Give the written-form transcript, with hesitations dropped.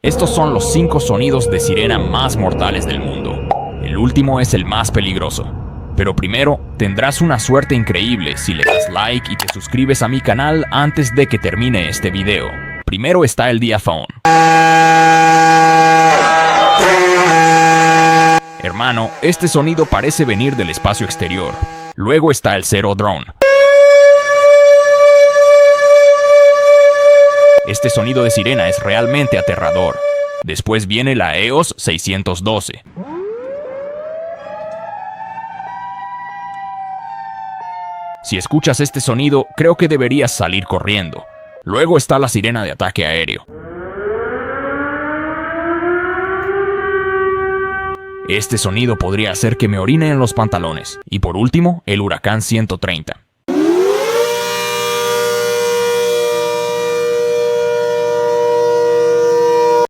Estos son los 5 sonidos de sirena más mortales del mundo. El último es el más peligroso. Pero primero, tendrás una suerte increíble si le das like y te suscribes a mi canal antes de que termine este video. Primero está el diafón. Hermano, este sonido parece venir del espacio exterior. Luego está el Zero Drone. Este sonido de sirena es realmente aterrador. Después viene la EOS 612. Si escuchas este sonido, creo que deberías salir corriendo. Luego está la sirena de ataque aéreo. Este sonido podría hacer que me orine en los pantalones. Y por último, el Huracán 130.